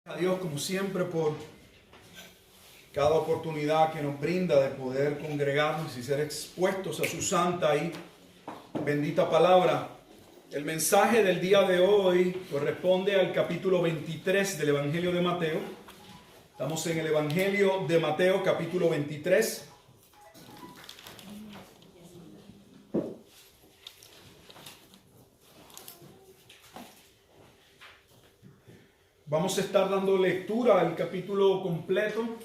A Dios como siempre por cada oportunidad que nos brinda de poder congregarnos y ser expuestos a su santa y bendita palabra. El mensaje del día de hoy corresponde al capítulo 23 del Evangelio de Mateo. Estamos en el Evangelio de Mateo, capítulo 23. Vamos a estar dando lectura al capítulo completo.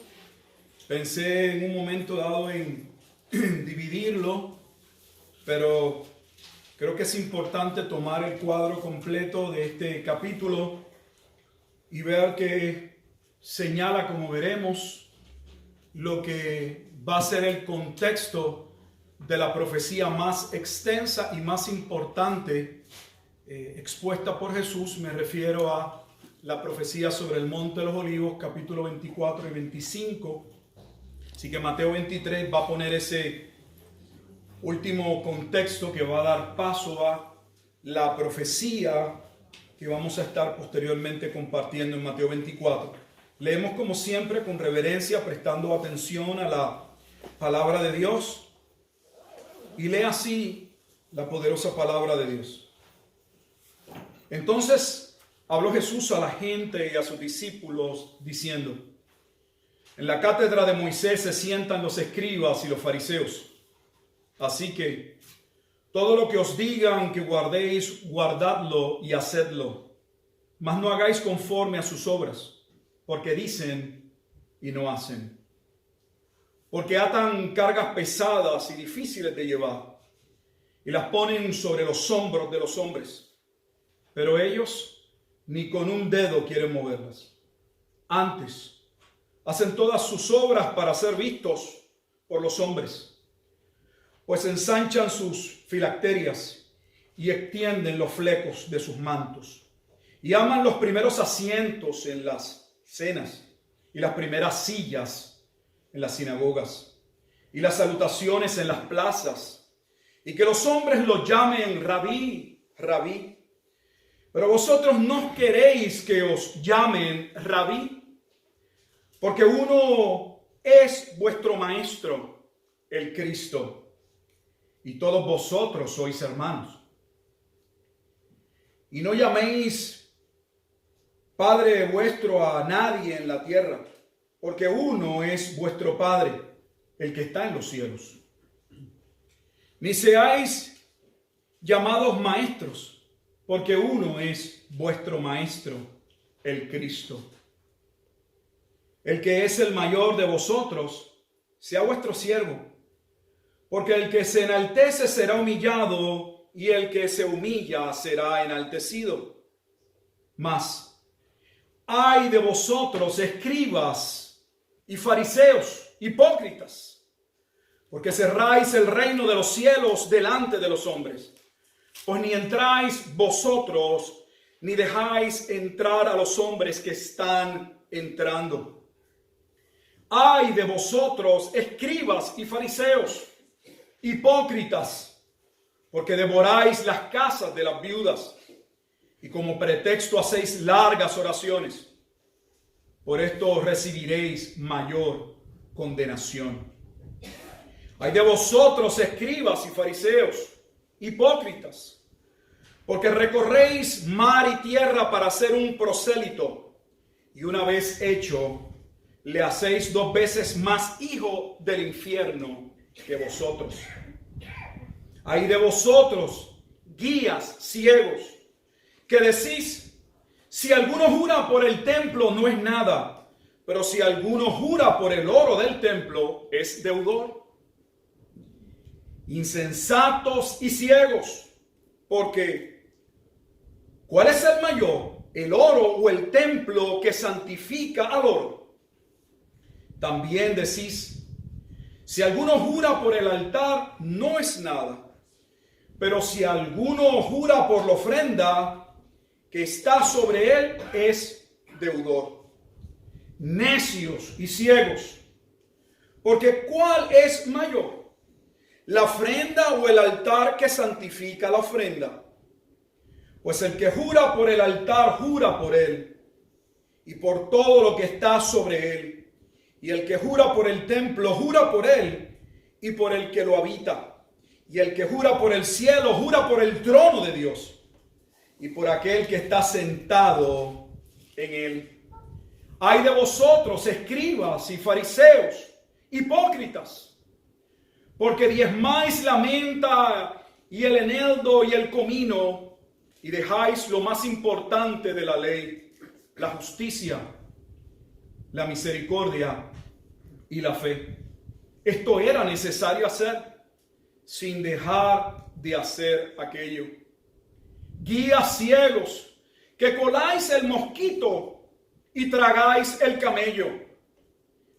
Pensé en un momento dado en dividirlo, pero creo que es importante tomar el cuadro completo de este capítulo y ver que señala, como veremos, lo que va a ser el contexto de la profecía más extensa y más importante expuesta por Jesús. Me refiero a la profecía sobre el Monte de los Olivos, capítulo 24 y 25. Así que Mateo 23 va a poner ese último contexto que va a dar paso a la profecía que vamos a estar posteriormente compartiendo en Mateo 24. Leemos como siempre con reverencia, prestando atención a la palabra de Dios. Y lee así la poderosa palabra de Dios. Entonces habló Jesús a la gente y a sus discípulos diciendo: en la cátedra de Moisés se sientan los escribas y los fariseos. Así que todo lo que os digan que guardéis, guardadlo y hacedlo. Mas no hagáis conforme a sus obras, porque dicen y no hacen. Porque atan cargas pesadas y difíciles de llevar y las ponen sobre los hombros de los hombres. Pero ellos ni con un dedo quieren moverlas. Antes, hacen todas sus obras para ser vistos por los hombres, pues ensanchan sus filacterias y extienden los flecos de sus mantos, y aman los primeros asientos en las cenas y las primeras sillas en las sinagogas y las salutaciones en las plazas, y que los hombres los llamen rabí, rabí. Pero vosotros no queréis que os llamen rabí, porque uno es vuestro maestro, el Cristo, y todos vosotros sois hermanos. Y no llaméis Padre vuestro a nadie en la tierra, porque uno es vuestro Padre, el que está en los cielos. Ni seáis llamados maestros, porque uno es vuestro maestro, el Cristo. El que es el mayor de vosotros, sea vuestro siervo, porque el que se enaltece será humillado, y el que se humilla será enaltecido. Mas, ay de vosotros, escribas y fariseos, hipócritas, porque cerráis el reino de los cielos delante de los hombres. Pues ni entráis vosotros, ni dejáis entrar a los hombres que están entrando. Ay de vosotros, escribas y fariseos, hipócritas, porque devoráis las casas de las viudas, y como pretexto hacéis largas oraciones. Por esto recibiréis mayor condenación. Ay de vosotros, escribas y fariseos, hipócritas, porque recorréis mar y tierra para ser un prosélito, y una vez hecho, le hacéis 2 veces más hijo del infierno que vosotros. Ay de vosotros, guías ciegos, que decís: si alguno jura por el templo, no es nada, pero si alguno jura por el oro del templo, es deudor. Insensatos y ciegos, porque ¿cuál es el mayor, el oro o el templo que santifica al oro? También decís: si alguno jura por el altar, no es nada, pero si alguno jura por la ofrenda que está sobre él, es deudor. Necios y ciegos, porque ¿cuál es mayor, la ofrenda o el altar que santifica la ofrenda? Pues el que jura por el altar, jura por él, y por todo lo que está sobre él. Y el que jura por el templo, jura por él y por el que lo habita. Y el que jura por el cielo, jura por el trono de Dios y por aquel que está sentado en él. Ay de vosotros, escribas y fariseos, hipócritas, porque diezmáis la menta y el eneldo y el comino, y dejáis lo más importante de la ley, la justicia, la misericordia y la fe. Esto era necesario hacer sin dejar de hacer aquello. Guías ciegos, que coláis el mosquito y tragáis el camello.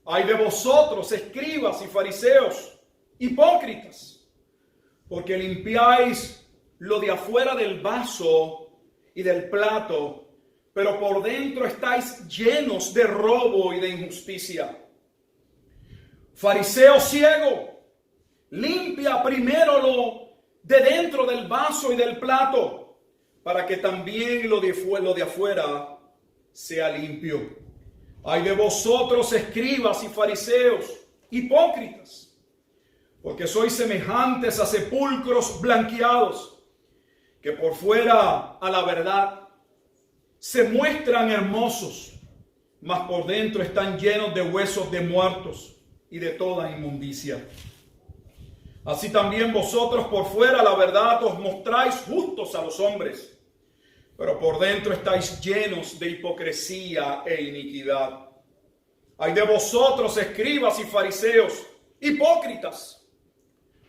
Ay de vosotros, escribas y fariseos, hipócritas, porque limpiáis lo de afuera del vaso y del plato, pero por dentro estáis llenos de robo y de injusticia. Fariseo ciego, limpia primero lo de dentro del vaso y del plato, para que también lo de afuera sea limpio. Ay de vosotros, escribas y fariseos, hipócritas, porque sois semejantes a sepulcros blanqueados, que por fuera a la verdad se muestran hermosos, mas por dentro están llenos de huesos de muertos y de toda inmundicia. Así también vosotros por fuera, la verdad, os mostráis justos a los hombres, pero por dentro estáis llenos de hipocresía e iniquidad. Ay de vosotros, escribas y fariseos, hipócritas,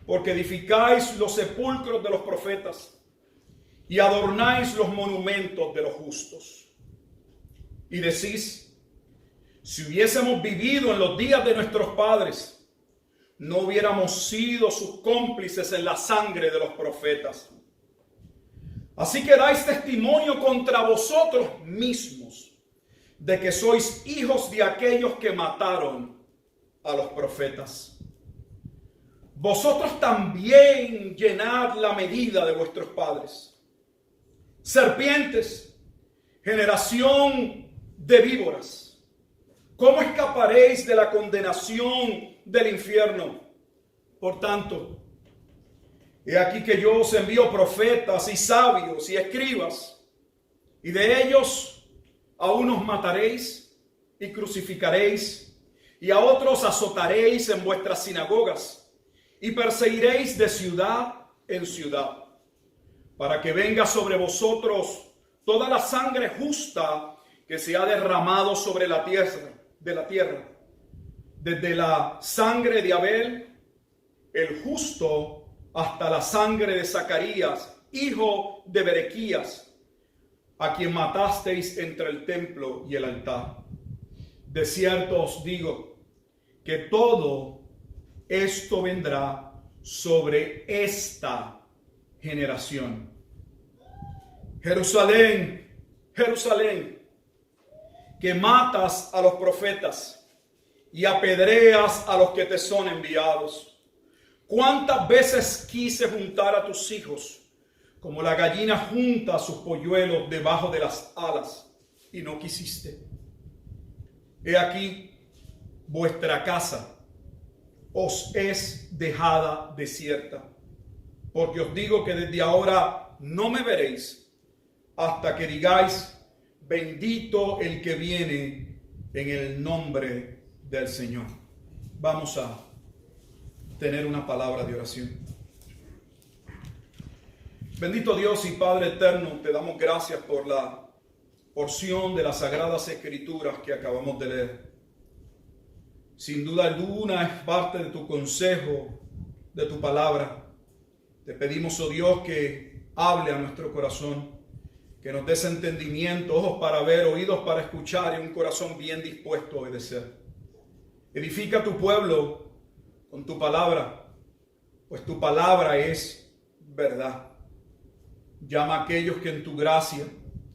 porque edificáis los sepulcros de los profetas y adornáis los monumentos de los justos. Y decís, si hubiésemos vivido en los días de nuestros padres, no hubiéramos sido sus cómplices en la sangre de los profetas. Así que dais testimonio contra vosotros mismos de que sois hijos de aquellos que mataron a los profetas. Vosotros también llenad la medida de vuestros padres. Serpientes, generación de víboras, ¿cómo escaparéis de la condenación del infierno? Por tanto, he aquí que yo os envío profetas y sabios y escribas, y de ellos a unos mataréis y crucificaréis, y a otros azotaréis en vuestras sinagogas, y perseguiréis de ciudad en ciudad, para que venga sobre vosotros toda la sangre justa que se ha derramado sobre la tierra, desde la sangre de Abel, el justo, hasta la sangre de Zacarías, hijo de Berequías, a quien matasteis entre el templo y el altar. De cierto os digo que todo esto vendrá sobre esta generación. Jerusalén, Jerusalén, que matas a los profetas y apedreas a los que te son enviados. ¿Cuántas veces quise juntar a tus hijos como la gallina junta a sus polluelos debajo de las alas y no quisiste? He aquí, vuestra casa os es dejada desierta, porque os digo que desde ahora no me veréis hasta que digáis, bendito el que viene en el nombre del Señor. Vamos a tener una palabra de oración. Bendito Dios y Padre eterno, te damos gracias por la porción de las Sagradas Escrituras que acabamos de leer. Sin duda alguna es parte de tu consejo, de tu palabra. Te pedimos, oh Dios, que hable a nuestro corazón, que nos des entendimiento, ojos para ver, oídos para escuchar y un corazón bien dispuesto a obedecer. Edifica tu pueblo con tu palabra, pues tu palabra es verdad. Llama a aquellos que en tu gracia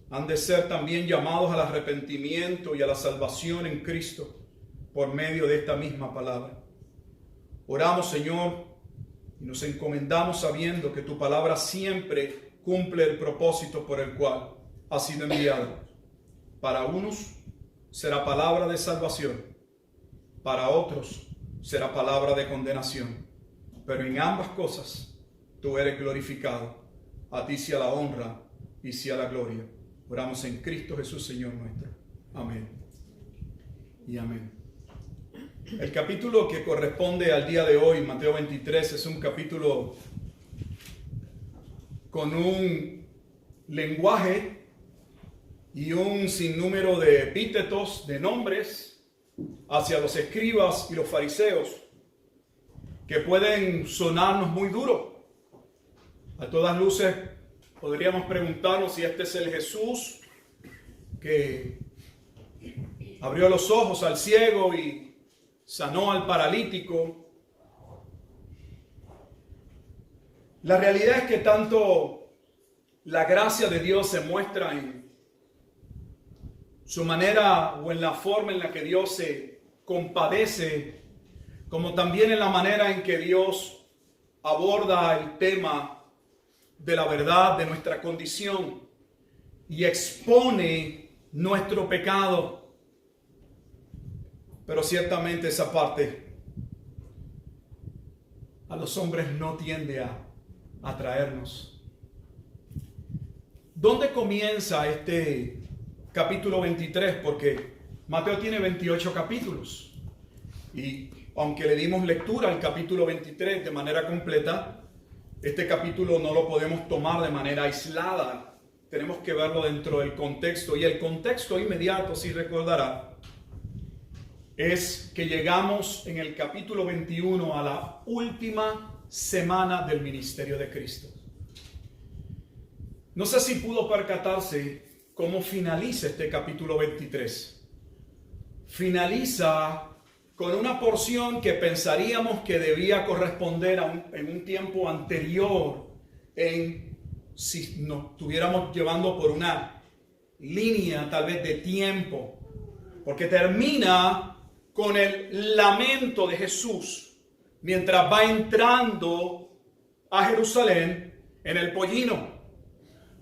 han de ser también llamados al arrepentimiento y a la salvación en Cristo por medio de esta misma palabra. Oramos, Señor, y nos encomendamos sabiendo que tu palabra siempre cumple el propósito por el cual ha sido enviada, para unos será palabra de salvación, para otros será palabra de condenación. Pero en ambas cosas tú eres glorificado. A ti sea la honra y sea la gloria. Oramos en Cristo Jesús, Señor nuestro. Amén y amén. El capítulo que corresponde al día de hoy, Mateo 23, es un capítulo con un lenguaje y un sinnúmero de epítetos, de nombres hacia los escribas y los fariseos que pueden sonarnos muy duro. A todas luces podríamos preguntarnos si este es el Jesús que abrió los ojos al ciego y sanó al paralítico. La realidad es que tanto la gracia de Dios se muestra en su manera o en la forma en la que Dios se compadece, como también en la manera en que Dios aborda el tema de la verdad de nuestra condición y expone nuestro pecado. Pero ciertamente esa parte a los hombres no tiende a atraernos. ¿Dónde comienza este capítulo 23? Porque Mateo tiene 28 capítulos. Y aunque le dimos lectura al capítulo 23 de manera completa, este capítulo no lo podemos tomar de manera aislada. Tenemos que verlo dentro del contexto. Y el contexto inmediato, si recordará, es que llegamos en el capítulo 21 a la última semana del ministerio de Cristo. No sé si pudo percatarse cómo finaliza este capítulo 23. Finaliza con una porción que pensaríamos que debía corresponder en un tiempo anterior, si nos estuviéramos llevando por una línea tal vez de tiempo, porque termina con el lamento de Jesús mientras va entrando a Jerusalén en el pollino,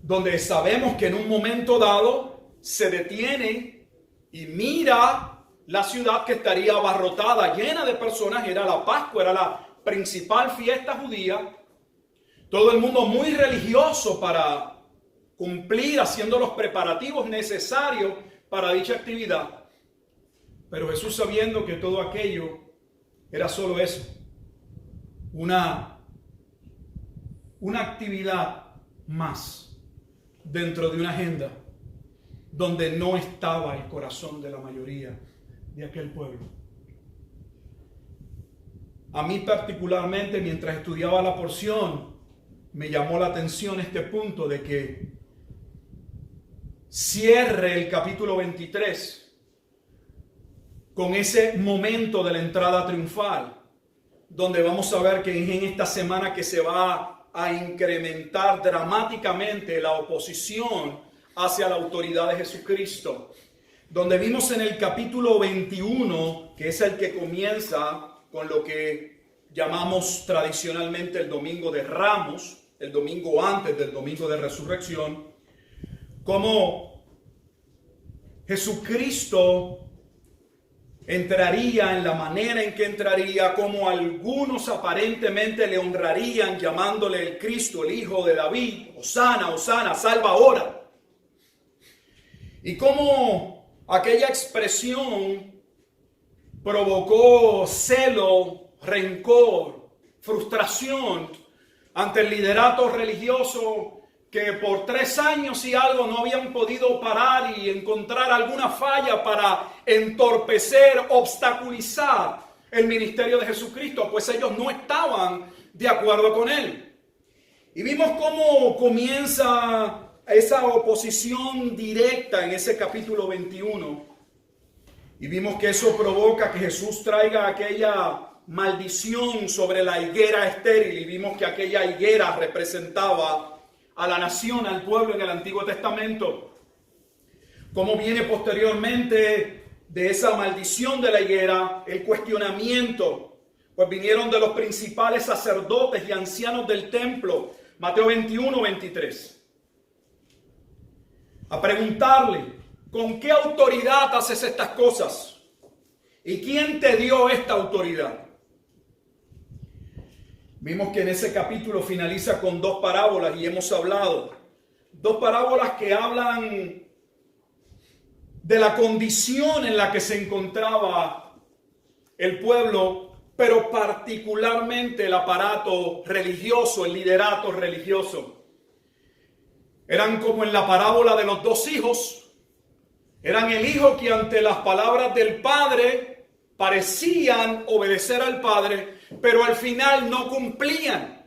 donde sabemos que en un momento dado se detiene y mira la ciudad que estaría abarrotada, llena de personas. Era la Pascua, era la principal fiesta judía. Todo el mundo muy religioso para cumplir, haciendo los preparativos necesarios para dicha actividad. Pero Jesús, sabiendo que todo aquello era solo eso, una actividad más dentro de una agenda donde no estaba el corazón de la mayoría de aquel pueblo. A mí particularmente, mientras estudiaba la porción, me llamó la atención este punto de que cierre el capítulo 23 con ese momento de la entrada triunfal, donde vamos a ver que en esta semana que se va a incrementar dramáticamente la oposición hacia la autoridad de Jesucristo, donde vimos en el capítulo 21, que es el que comienza con lo que llamamos tradicionalmente el Domingo de Ramos, el domingo antes del Domingo de Resurrección, cómo Jesucristo entraría en la manera en que entraría, como algunos aparentemente le honrarían llamándole el Cristo, el Hijo de David, Hosana, Hosana, salva ahora. Y cómo aquella expresión provocó celo, rencor, frustración ante el liderato religioso, que por 3 años y algo no habían podido parar y encontrar alguna falla para entorpecer, obstaculizar el ministerio de Jesucristo, pues ellos no estaban de acuerdo con él. Y vimos cómo comienza esa oposición directa en ese capítulo 21. Y vimos que eso provoca que Jesús traiga aquella maldición sobre la higuera estéril. Y vimos que aquella higuera representaba a la nación, al pueblo en el Antiguo Testamento. Cómo viene posteriormente de esa maldición de la higuera el cuestionamiento, pues vinieron de los principales sacerdotes y ancianos del templo, Mateo 21, 23, a preguntarle ¿con qué autoridad haces estas cosas? ¿Y quién te dio esta autoridad? Vimos que en ese capítulo finaliza con dos parábolas y hemos hablado. Dos parábolas que hablan de la condición en la que se encontraba el pueblo, pero particularmente el aparato religioso, el liderato religioso. Eran como en la parábola de los dos hijos. Eran el hijo que ante las palabras del padre parecían obedecer al padre, pero al final no cumplían.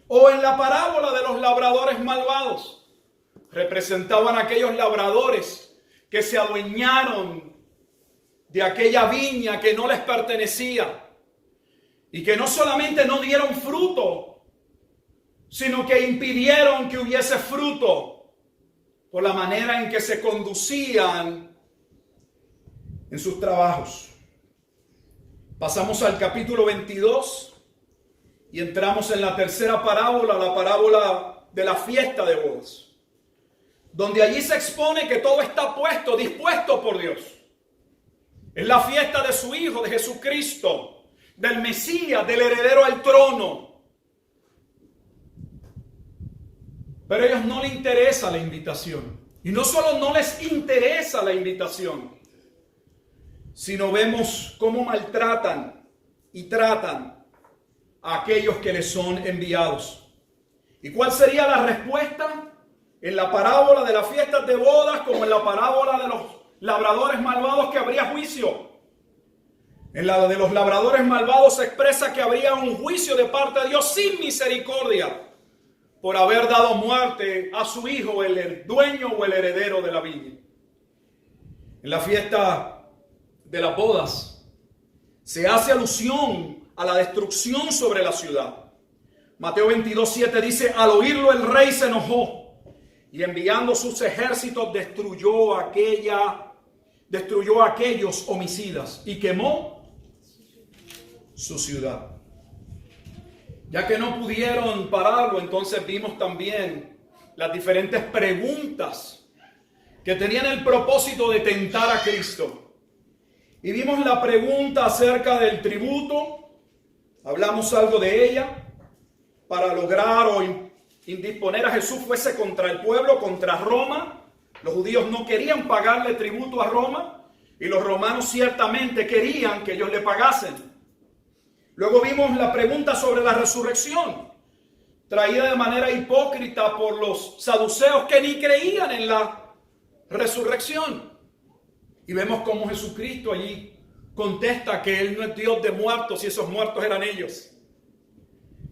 O en la parábola de los labradores malvados. Representaban a aquellos labradores que se adueñaron de aquella viña que no les pertenecía y que no solamente no dieron fruto, sino que impidieron que hubiese fruto por la manera en que se conducían en sus trabajos. Pasamos al capítulo 22 y entramos en la tercera parábola, la parábola de la fiesta de bodas, donde allí se expone que todo está dispuesto por Dios. Es la fiesta de su Hijo, de Jesucristo, del Mesías, del heredero al trono. Pero a ellos no les interesa la invitación. Y no solo no les interesa la invitación, sino vemos cómo maltratan y tratan a aquellos que les son enviados. ¿Y cuál sería la respuesta? En la parábola de las fiestas de bodas, como en la parábola de los labradores malvados, que habría juicio. En la de los labradores malvados se expresa que habría un juicio de parte de Dios sin misericordia por haber dado muerte a su hijo, el dueño o el heredero de la viña. En la fiesta de las bodas se hace alusión a la destrucción sobre la ciudad. Mateo 22:7 dice: al oírlo el rey se enojó y enviando sus ejércitos destruyó a aquellos homicidas y quemó su ciudad. Ya que no pudieron pararlo, entonces vimos también las diferentes preguntas que tenían el propósito de tentar a Cristo. Y vimos la pregunta acerca del tributo, hablamos algo de ella, para lograr o indisponer a Jesús fuese contra el pueblo, contra Roma. Los judíos no querían pagarle tributo a Roma y los romanos ciertamente querían que ellos le pagasen. Luego vimos la pregunta sobre la resurrección, traída de manera hipócrita por los saduceos que ni creían en la resurrección. Y vemos cómo Jesucristo allí contesta que Él no es Dios de muertos y esos muertos eran ellos.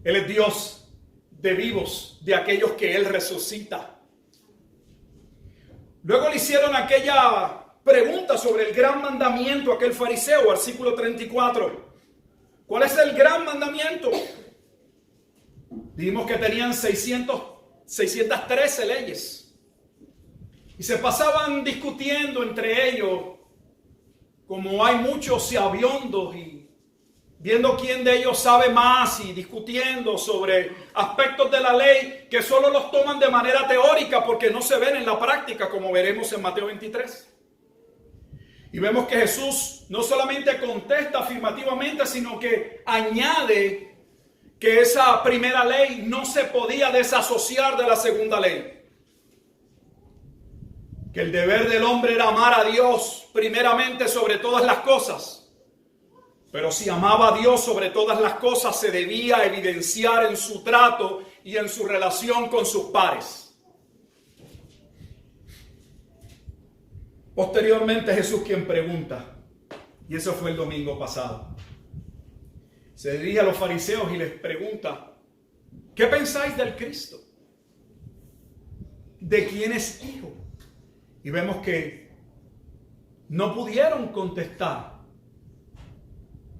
Él es Dios de vivos, de aquellos que Él resucita. Luego le hicieron aquella pregunta sobre el gran mandamiento a aquel fariseo, versículo 34. ¿Cuál es el gran mandamiento? Dijimos que tenían 613 leyes. Y se pasaban discutiendo entre ellos, como hay muchos sabiondos, y viendo quién de ellos sabe más y discutiendo sobre aspectos de la ley que solo los toman de manera teórica porque no se ven en la práctica, como veremos en Mateo 23. Y vemos que Jesús no solamente contesta afirmativamente, sino que añade que esa primera ley no se podía desasociar de la segunda ley. Que el deber del hombre era amar a Dios primeramente sobre todas las cosas. Pero si amaba a Dios sobre todas las cosas, se debía evidenciar en su trato y en su relación con sus pares. Posteriormente Jesús quien pregunta, y eso fue el domingo pasado. Se dirige a los fariseos y les pregunta: ¿qué pensáis del Cristo? ¿De quién es hijo? Y vemos que no pudieron contestar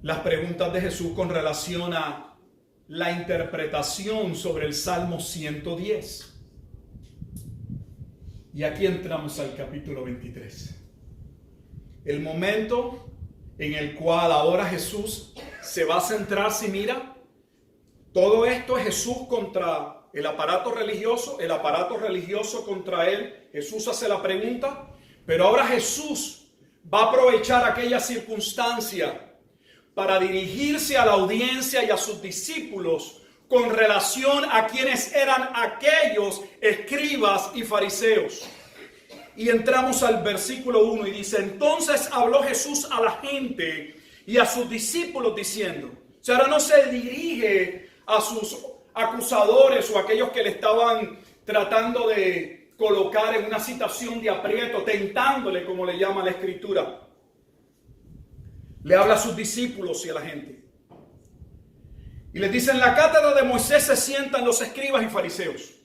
las preguntas de Jesús con relación a la interpretación sobre el Salmo 110. Y aquí entramos al capítulo 23. El momento en el cual ahora Jesús se va a centrar. Si mira, todo esto es Jesús contra el aparato religioso contra él. Jesús hace la pregunta Pero ahora Jesús va a aprovechar aquella circunstancia para dirigirse a la audiencia y a sus discípulos con relación a quienes eran aquellos escribas y fariseos. Y entramos al versículo 1 y dice: entonces habló Jesús a la gente y a sus discípulos diciendo. O sea, ahora no se dirige a sus acusadores o a aquellos que le estaban tratando de colocar en una situación de aprieto, tentándole, como le llama la Escritura. Le habla a sus discípulos y a la gente. Y les dice: en la cátedra de Moisés se sientan los escribas y fariseos.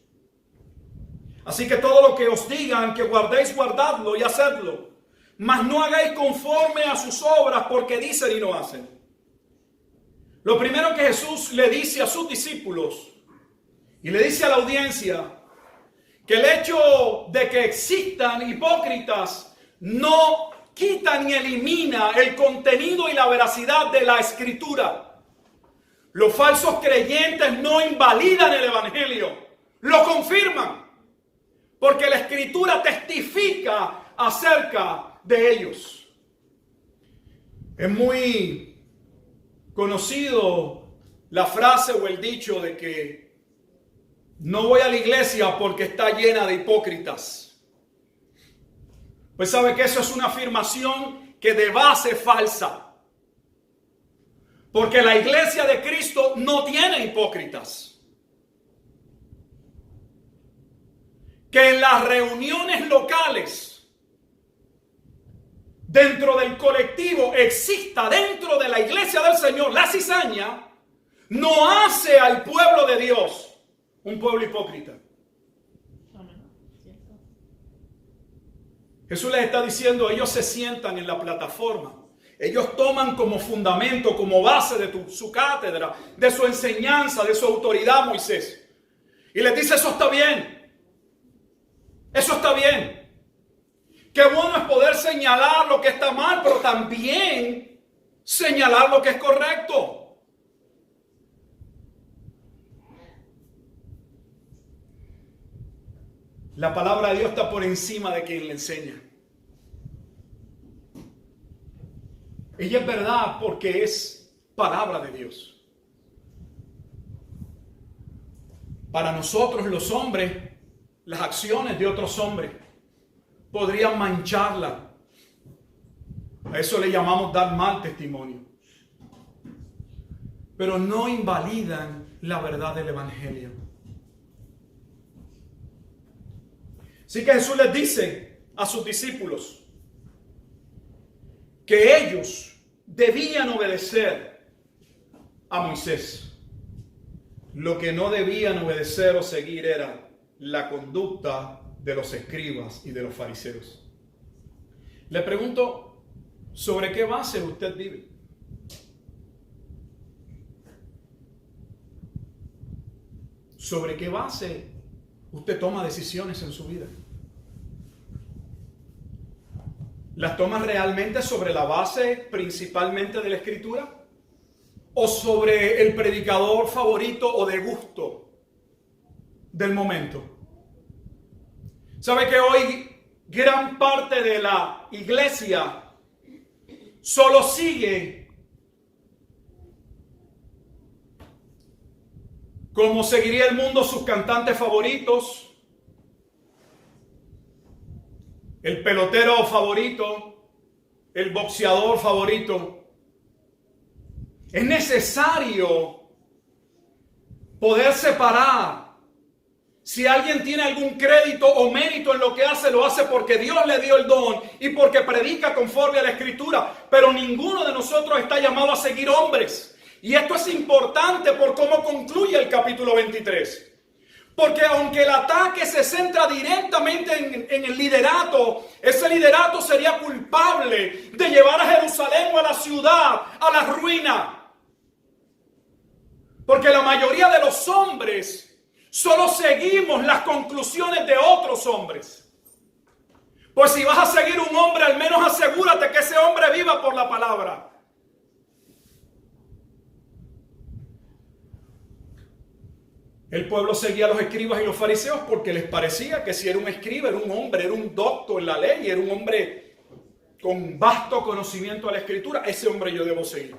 Así que todo lo que os digan que guardéis, guardadlo y hacedlo. Mas no hagáis conforme a sus obras, porque dicen y no hacen. Lo primero que Jesús le dice a sus discípulos y le dice a la audiencia, que el hecho de que existan hipócritas no quita ni elimina el contenido y la veracidad de la Escritura. Los falsos creyentes no invalidan el Evangelio, lo confirman, porque la Escritura testifica acerca de ellos. Es muy conocido la frase o el dicho de que no voy a la iglesia porque está llena de hipócritas. Pues sabe que eso es una afirmación que de base falsa. Porque la iglesia de Cristo no tiene hipócritas. Que en las reuniones locales, dentro del colectivo, exista dentro de la iglesia del Señor la cizaña, no hace al pueblo de Dios un pueblo hipócrita. Jesús les está diciendo, ellos se sientan en la plataforma. Ellos toman como fundamento, como base de su cátedra, de su enseñanza, de su autoridad Moisés. Y les dice, eso está bien. Eso está bien. Qué bueno es poder señalar lo que está mal, pero también señalar lo que es correcto. La palabra de Dios está por encima de quien le enseña. Ella es verdad porque es palabra de Dios. Para nosotros los hombres, las acciones de otros hombres podrían mancharla. A eso le llamamos dar mal testimonio. Pero no invalidan la verdad del Evangelio. Así que Jesús les dice a sus discípulos que ellos debían obedecer a Moisés. Lo que no debían obedecer o seguir era la conducta de los escribas y de los fariseos. Le pregunto, ¿sobre qué base usted vive? ¿Sobre qué base usted toma decisiones en su vida? ¿Las toma realmente sobre la base principalmente de la Escritura? ¿O sobre el predicador favorito o de gusto del momento? ¿Sabe que hoy gran parte de la iglesia solo sigue como seguiría el mundo sus cantantes favoritos, el pelotero favorito, el boxeador favorito? Es necesario poder separar. Si alguien tiene algún crédito o mérito en lo que hace, lo hace porque Dios le dio el don y porque predica conforme a la Escritura. Pero ninguno de nosotros está llamado a seguir hombres. Y esto es importante por cómo concluye el capítulo 23. Porque aunque el ataque se centra directamente en el liderato, ese liderato sería culpable de llevar a Jerusalén o a la ciudad a la ruina. Porque la mayoría de los hombres solo seguimos las conclusiones de otros hombres. Pues si vas a seguir un hombre, al menos asegúrate que ese hombre viva por la palabra. El pueblo seguía a los escribas y los fariseos porque les parecía que si era un escriba, era un hombre, era un docto en la ley, era un hombre con vasto conocimiento de la escritura. Ese hombre yo debo seguir.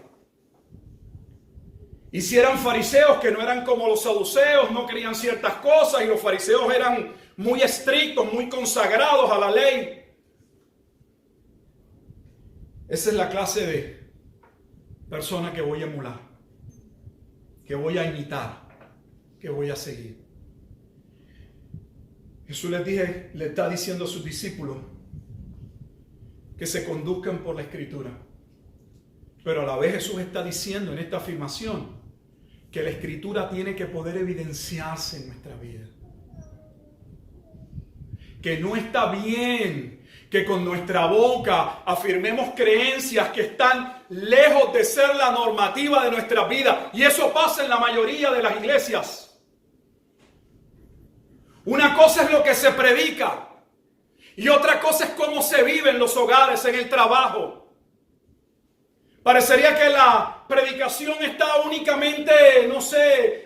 Y si eran fariseos que no eran como los saduceos, no creían ciertas cosas, y los fariseos eran muy estrictos, muy consagrados a la ley. Esa es la clase de persona que voy a emular, que voy a imitar, que voy a seguir. Jesús le está diciendo a sus discípulos que se conduzcan por la Escritura. Pero a la vez Jesús está diciendo en esta afirmación que la Escritura tiene que poder evidenciarse en nuestra vida. Que no está bien que con nuestra boca afirmemos creencias que están lejos de ser la normativa de nuestra vida. Y eso pasa en la mayoría de las iglesias. Una cosa es lo que se predica y otra cosa es cómo se vive en los hogares, en el trabajo. Parecería que la predicación está únicamente,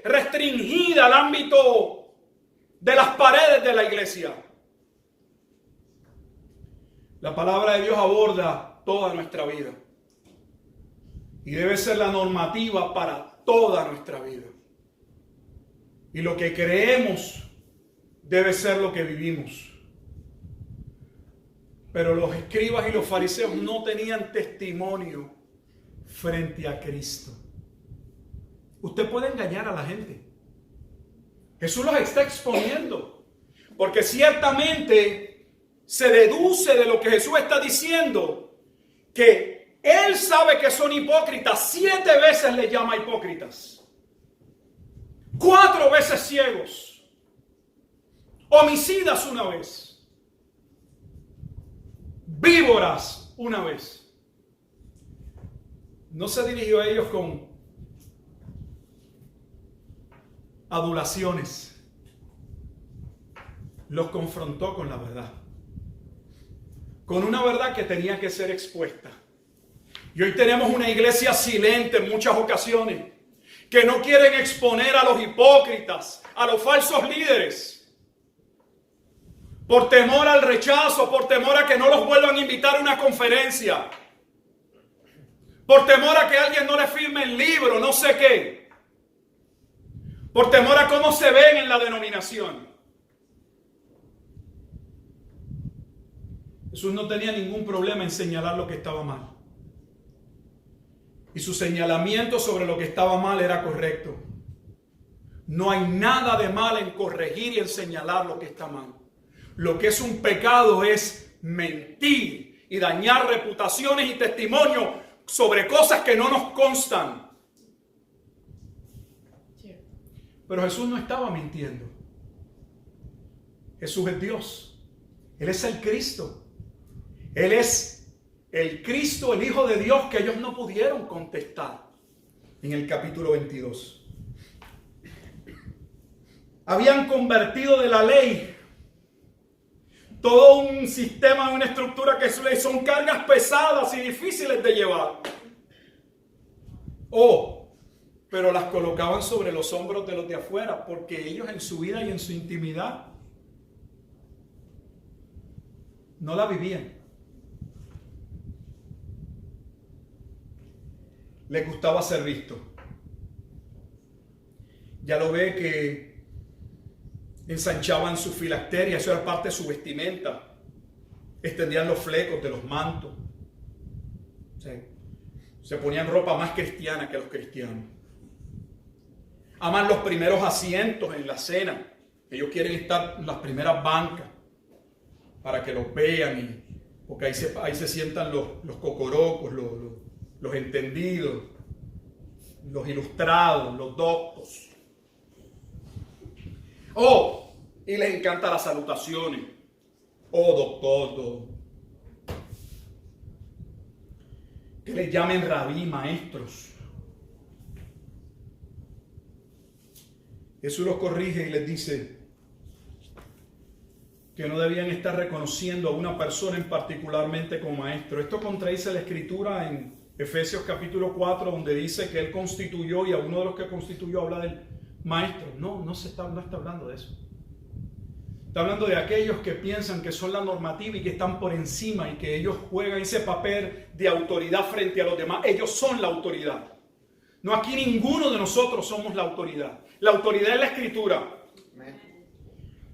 restringida al ámbito de las paredes de la iglesia. La palabra de Dios aborda toda nuestra vida y debe ser la normativa para toda nuestra vida. Y lo que creemos debe ser lo que vivimos. Pero los escribas y los fariseos no tenían testimonio frente a Cristo. Usted puede engañar a la gente. Jesús los está exponiendo, porque ciertamente se deduce de lo que Jesús está diciendo que Él sabe que son hipócritas. 7 veces les llama hipócritas. 4 veces ciegos. Homicidas una vez. Víboras una vez. No se dirigió a ellos con adulaciones. Los confrontó con la verdad. Con una verdad que tenía que ser expuesta. Y hoy tenemos una iglesia silente en muchas ocasiones, que no quieren exponer a los hipócritas, a los falsos líderes, por temor al rechazo, por temor a que no los vuelvan a invitar a una conferencia, por temor a que alguien no le firme el libro, no sé qué, por temor a cómo se ven en la denominación. Jesús no tenía ningún problema en señalar lo que estaba mal. Y su señalamiento sobre lo que estaba mal era correcto. No hay nada de mal en corregir y en señalar lo que está mal. Lo que es un pecado es mentir y dañar reputaciones y testimonios sobre cosas que no nos constan. Pero Jesús no estaba mintiendo. Jesús es Dios. Él es el Cristo. Él es el Cristo, el Hijo de Dios, que ellos no pudieron contestar en el capítulo 22. Habían convertido de la ley todo un sistema, una estructura que son cargas pesadas y difíciles de llevar. Pero las colocaban sobre los hombros de los de afuera, porque ellos en su vida y en su intimidad no la vivían. Les gustaba ser visto. Ya lo ve que ensanchaban su filacteria, eso era parte de su vestimenta. Extendían los flecos de los mantos. Se ponían ropa más cristiana que los cristianos. Aman los primeros asientos en la cena. Ellos quieren estar en las primeras bancas para que los vean, porque ahí se sientan los cocorocos, los entendidos, los ilustrados, los doctos. Y les encantan las salutaciones. Doctor. Que les llamen rabí, maestros. Jesús los corrige y les dice que no debían estar reconociendo a una persona en particularmente como maestro. Esto contradice la Escritura en Efesios capítulo 4, donde dice que Él constituyó, y a uno de los que constituyó habla maestros. No está hablando de eso. Está hablando de aquellos que piensan que son la normativa y que están por encima y que ellos juegan ese papel de autoridad frente a los demás. Ellos son la autoridad. No, aquí ninguno de nosotros somos la autoridad. La autoridad es la Escritura.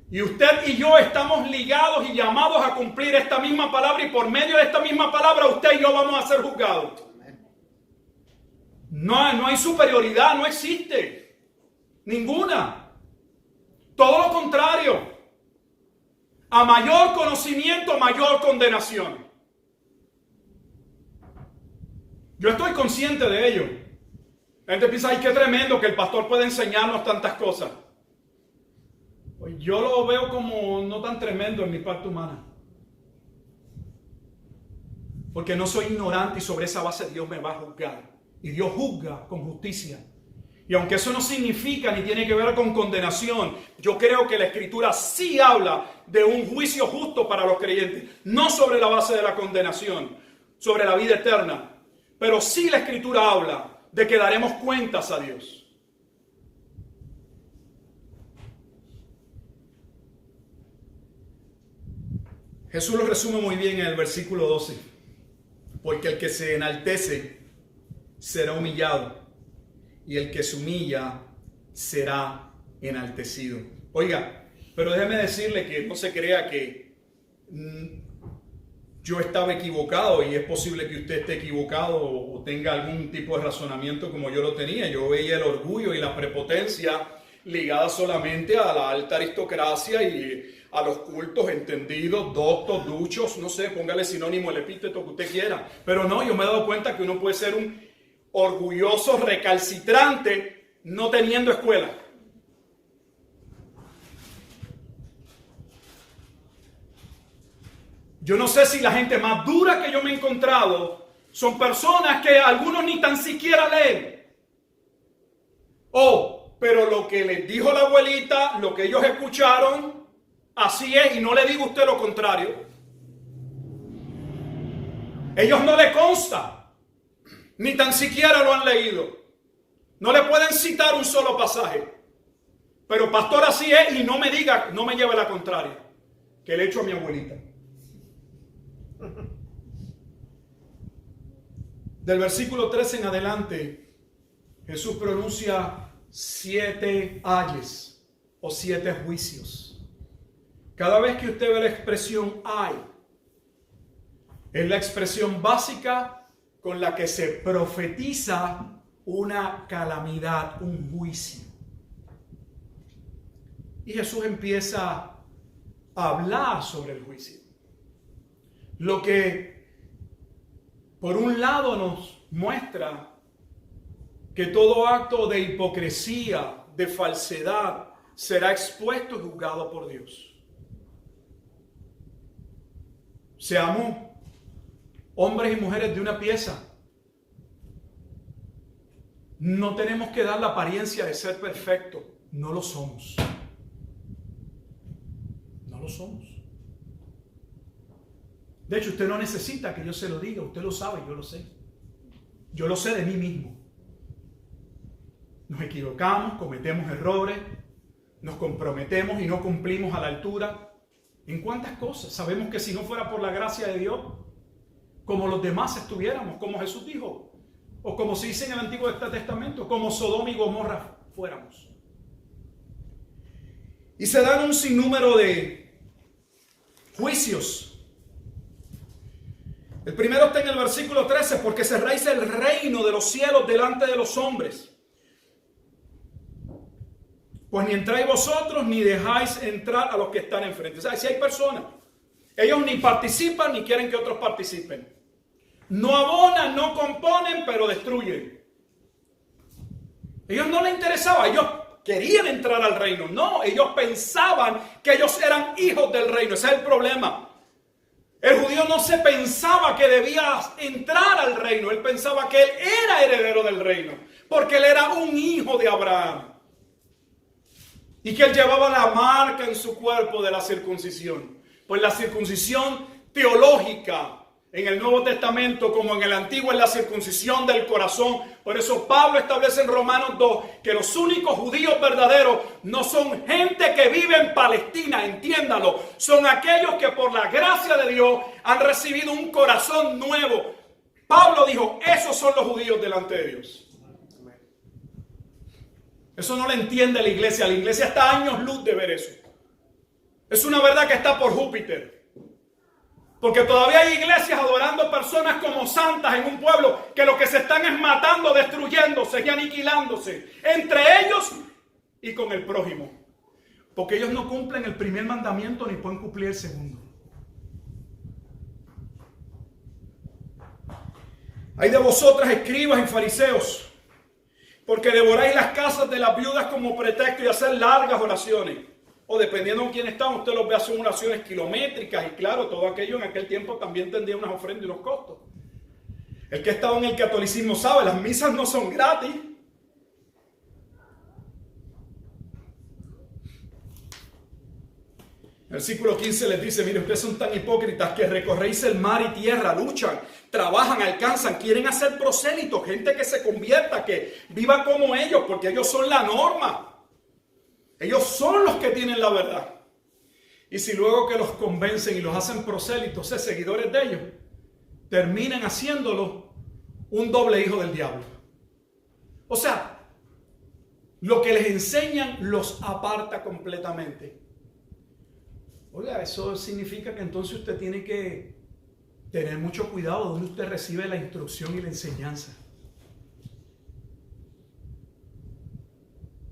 Y usted y yo estamos ligados y llamados a cumplir esta misma palabra, y por medio de esta misma palabra usted y yo vamos a ser juzgados. No hay superioridad, no existe ninguna. Todo lo contrario. A mayor conocimiento, mayor condenación. Yo estoy consciente de ello. La gente piensa, ay, qué tremendo que el pastor puede enseñarnos tantas cosas. Pues yo lo veo como no tan tremendo en mi parte humana. Porque no soy ignorante y sobre esa base Dios me va a juzgar. Y Dios juzga con justicia. Y aunque eso no significa ni tiene que ver con condenación, yo creo que la Escritura sí habla de un juicio justo para los creyentes. No sobre la base de la condenación, sobre la vida eterna. Pero sí la Escritura habla de que daremos cuentas a Dios. Jesús lo resume muy bien en el versículo 12. Porque el que se enaltece será humillado, y el que se humilla será enaltecido. Oiga, pero déjeme decirle que no se crea que yo estaba equivocado, y es posible que usted esté equivocado o tenga algún tipo de razonamiento como yo lo tenía. Yo veía el orgullo y la prepotencia ligada solamente a la alta aristocracia y a los cultos entendidos, doctos, duchos, no sé, póngale sinónimo, el epíteto que usted quiera. Pero no, yo me he dado cuenta que uno puede ser un orgulloso, recalcitrante, no teniendo escuela. Yo no sé si la gente más dura que yo me he encontrado son personas que algunos ni tan siquiera leen. Pero lo que les dijo la abuelita, lo que ellos escucharon, así es, y no le digo a usted lo contrario. Ellos no le consta, ni tan siquiera lo han leído. No le pueden citar un solo pasaje. Pero pastor, así es, y no me diga, no me lleve la contraria, que le he hecho a mi abuelita. Del versículo 13 en adelante, Jesús pronuncia 7 ayes o 7 juicios. Cada vez que usted ve la expresión ay, es la expresión básica con la que se profetiza una calamidad, un juicio. Y Jesús empieza a hablar sobre el juicio. Lo que por un lado nos muestra que todo acto de hipocresía, de falsedad, será expuesto y juzgado por Dios. Seamos hombres y mujeres de una pieza. No tenemos que dar la apariencia de ser perfectos. No lo somos. No lo somos. De hecho, usted no necesita que yo se lo diga. Usted lo sabe, yo lo sé. Yo lo sé de mí mismo. Nos equivocamos, cometemos errores, nos comprometemos y no cumplimos a la altura. ¿En cuántas cosas? Sabemos que si no fuera por la gracia de Dios, como los demás estuviéramos, como Jesús dijo, o como se dice en el Antiguo Testamento, como Sodoma y Gomorra fuéramos. Y se dan un sinnúmero de juicios. El primero está en el versículo 13, porque cerráis el reino de los cielos delante de los hombres. Pues ni entráis vosotros, ni dejáis entrar a los que están enfrente. O sea, si hay personas, ellos ni participan, ni quieren que otros participen. No abonan, no componen, pero destruyen. Ellos no les interesaba, ellos querían entrar al reino. No, ellos pensaban que ellos eran hijos del reino. Ese es el problema. El judío no se pensaba que debía entrar al reino. Él pensaba que él era heredero del reino, porque él era un hijo de Abraham. Y que él llevaba la marca en su cuerpo de la circuncisión. Pues la circuncisión teológica en el Nuevo Testamento como en el Antiguo es la circuncisión del corazón. Por eso Pablo establece en Romanos 2 que los únicos judíos verdaderos no son gente que vive en Palestina, entiéndalo. Son aquellos que por la gracia de Dios han recibido un corazón nuevo. Pablo dijo, esos son los judíos delante de Dios. Eso no lo entiende la iglesia. La iglesia está a años luz de ver eso. Es una verdad que está por Júpiter. Porque todavía hay iglesias adorando personas como santas en un pueblo que lo que se están es matando, destruyéndose y aniquilándose entre ellos y con el prójimo. Porque ellos no cumplen el primer mandamiento ni pueden cumplir el segundo. Hay de vosotras, escribas y fariseos, porque devoráis las casas de las viudas como pretexto y hacer largas oraciones. O dependiendo de quién están, usted los ve hacer oraciones kilométricas. Y claro, todo aquello en aquel tiempo también tendría unas ofrendas y unos costos. El que ha estado en el catolicismo sabe, las misas no son gratis. El versículo 15 les dice, mire, ustedes son tan hipócritas que recorréis el mar y tierra, luchan, trabajan, alcanzan, quieren hacer prosélitos, gente que se convierta, que viva como ellos, porque ellos son la norma. Ellos son los que tienen la verdad. Y si luego que los convencen y los hacen prosélitos, seguidores de ellos, terminan haciéndolo un doble hijo del diablo. O sea, lo que les enseñan los aparta completamente. Oiga, eso significa que entonces usted tiene que tener mucho cuidado donde usted recibe la instrucción y la enseñanza.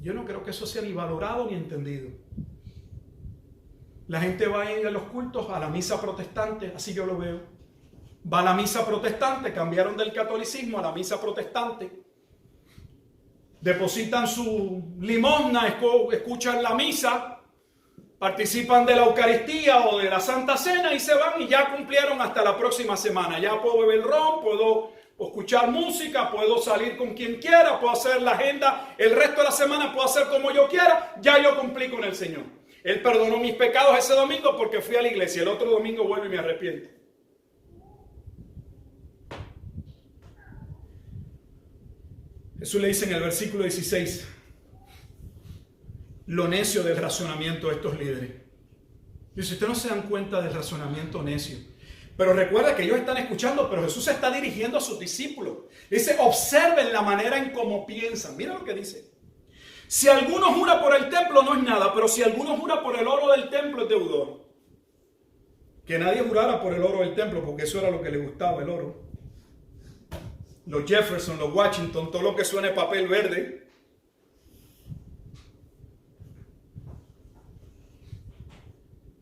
Yo no creo que eso sea ni valorado ni entendido. La gente va a ir a los cultos, a la misa protestante, así yo lo veo. Va a la misa protestante, cambiaron del catolicismo a la misa protestante. Depositan su limosna, escuchan la misa, participan de la Eucaristía o de la Santa Cena y se van y ya cumplieron hasta la próxima semana. Ya puedo beber ron, puedo escuchar música, puedo salir con quien quiera, puedo hacer la agenda, el resto de la semana puedo hacer como yo quiera, ya yo cumplí con el Señor. Él perdonó mis pecados ese domingo porque fui a la iglesia, el otro domingo vuelvo y me arrepiento. Jesús le dice en el versículo 16, lo necio del razonamiento de estos líderes. Dice, ustedes no se dan cuenta del razonamiento necio. Pero recuerda que ellos están escuchando, pero Jesús se está dirigiendo a sus discípulos. Dice, observen la manera en cómo piensan. Mira lo que dice. Si alguno jura por el templo no es nada, pero si alguno jura por el oro del templo es deudor. Que nadie jurara por el oro del templo, porque eso era lo que le gustaba, el oro. Los Jefferson, los Washington, todo lo que suene papel verde.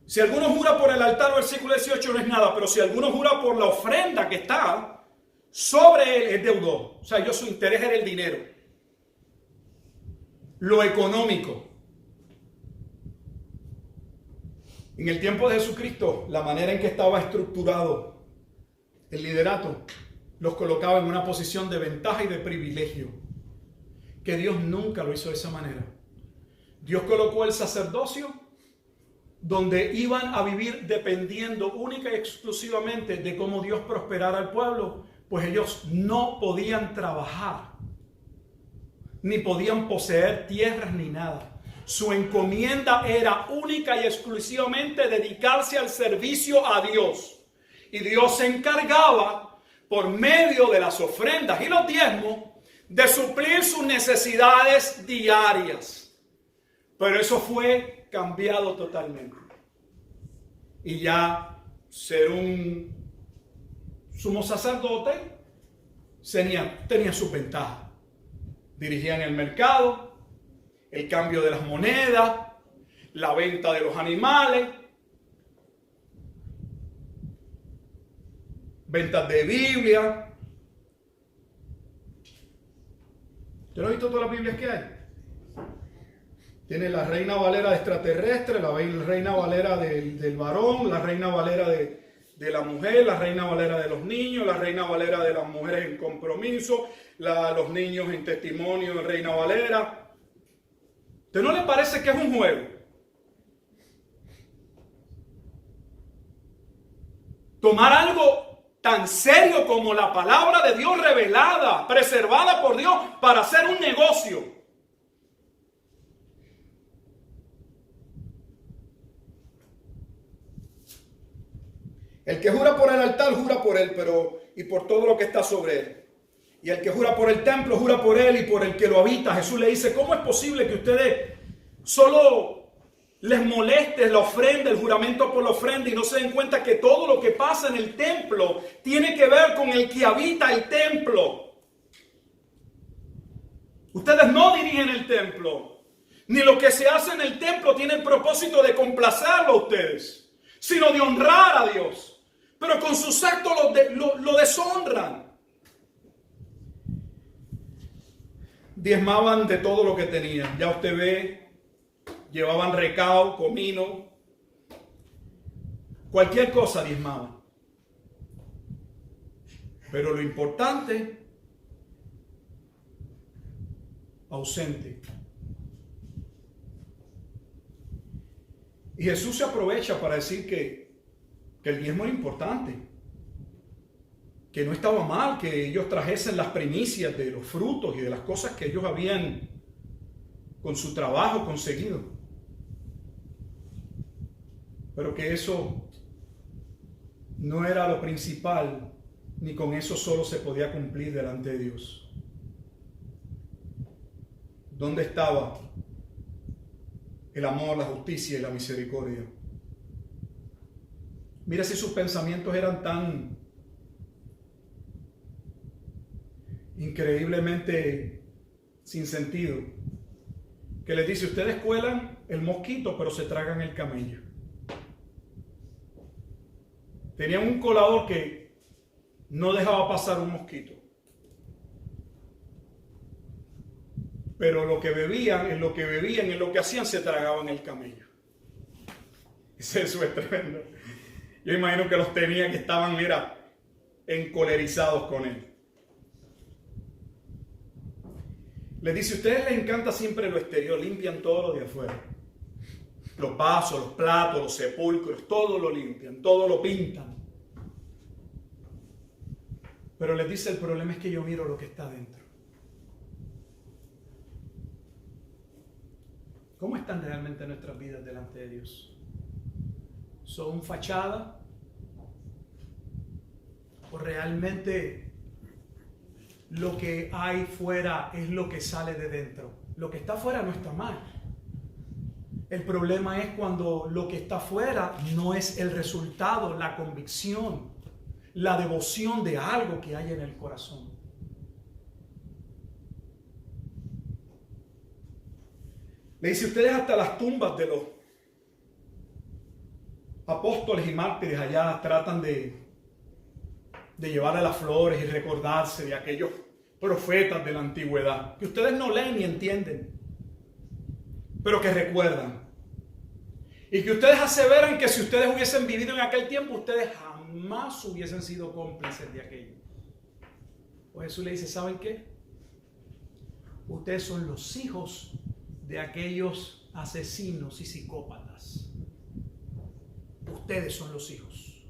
Si alguno jura por el altar, versículo 18, no es nada, pero si alguno jura por la ofrenda que está sobre él, es deudor. O sea, su interés era el dinero, lo económico. En el tiempo de Jesucristo, la manera en que estaba estructurado el liderato los colocaba en una posición de ventaja y de privilegio, que Dios nunca lo hizo de esa manera. Dios colocó el sacerdocio donde iban a vivir dependiendo única y exclusivamente de cómo Dios prosperara al pueblo, pues ellos no podían trabajar, ni podían poseer tierras ni nada. Su encomienda era única y exclusivamente dedicarse al servicio a Dios. Y Dios se encargaba, por medio de las ofrendas y los diezmos, de suplir sus necesidades diarias. Pero eso fue cambiado totalmente. Y ya ser un sumo sacerdote tenía sus ventajas. Dirigían el mercado, el cambio de las monedas, la venta de los animales, ventas de Biblia. ¿Usted no ha visto todas las Biblias que hay? Tiene la Reina Valera extraterrestre, la Reina Valera del varón, la Reina Valera de la mujer, la Reina Valera de los niños, la Reina Valera de las mujeres en compromiso, los niños en testimonio de Reina Valera. ¿Usted no le parece que es un juego? Tomar algo tan serio como la palabra de Dios revelada, preservada por Dios para hacer un negocio. El que jura por el altar, jura por él, y por todo lo que está sobre él. Y el que jura por el templo, jura por él y por el que lo habita. Jesús le dice, ¿cómo es posible que ustedes solo les moleste la ofrenda, el juramento por la ofrenda, y no se den cuenta que todo lo que pasa en el templo tiene que ver con el que habita el templo? Ustedes no dirigen el templo, ni lo que se hace en el templo tiene el propósito de complacerlo a ustedes, sino de honrar a Dios. Pero con sus actos lo deshonran. Diezmaban de todo lo que tenían. Ya usted ve, llevaban recao, comino, cualquier cosa diezmaban. Pero lo importante, ausente. Y Jesús se aprovecha para decir que el diezmo era importante, que no estaba mal que ellos trajesen las primicias de los frutos y de las cosas que ellos habían con su trabajo conseguido, pero que eso no era lo principal, ni con eso solo se podía cumplir delante de Dios. ¿Dónde estaba el amor, la justicia y la misericordia? Mira si sus pensamientos eran tan increíblemente sin sentido, que les dice, ustedes cuelan el mosquito pero se tragan el camello. Tenían un colador que no dejaba pasar un mosquito, pero lo que bebían, en lo que hacían, se tragaban el camello. Eso es tremendo. Yo imagino que los tenían que estaban, encolerizados con él. Les dice, a ustedes les encanta siempre lo exterior, limpian todo lo de afuera. Los vasos, los platos, los sepulcros, todo lo limpian, todo lo pintan. Pero les dice, el problema es que yo miro lo que está dentro. ¿Cómo están realmente nuestras vidas delante de Dios? ¿Son fachada? ¿O realmente lo que hay fuera es lo que sale de dentro? Lo que está fuera no está mal. El problema es cuando lo que está fuera no es el resultado, la convicción, la devoción de algo que hay en el corazón. Le dice, ustedes hasta las tumbas de los apóstoles y mártires allá tratan de llevarle las flores y recordarse de aquellos profetas de la antigüedad, que ustedes no leen ni entienden, pero que recuerdan. Y que ustedes aseveran que si ustedes hubiesen vivido en aquel tiempo, ustedes jamás hubiesen sido cómplices de aquello. Pues Jesús le dice, ¿saben qué? Ustedes son los hijos de aquellos asesinos y psicópatas. Ustedes son los hijos.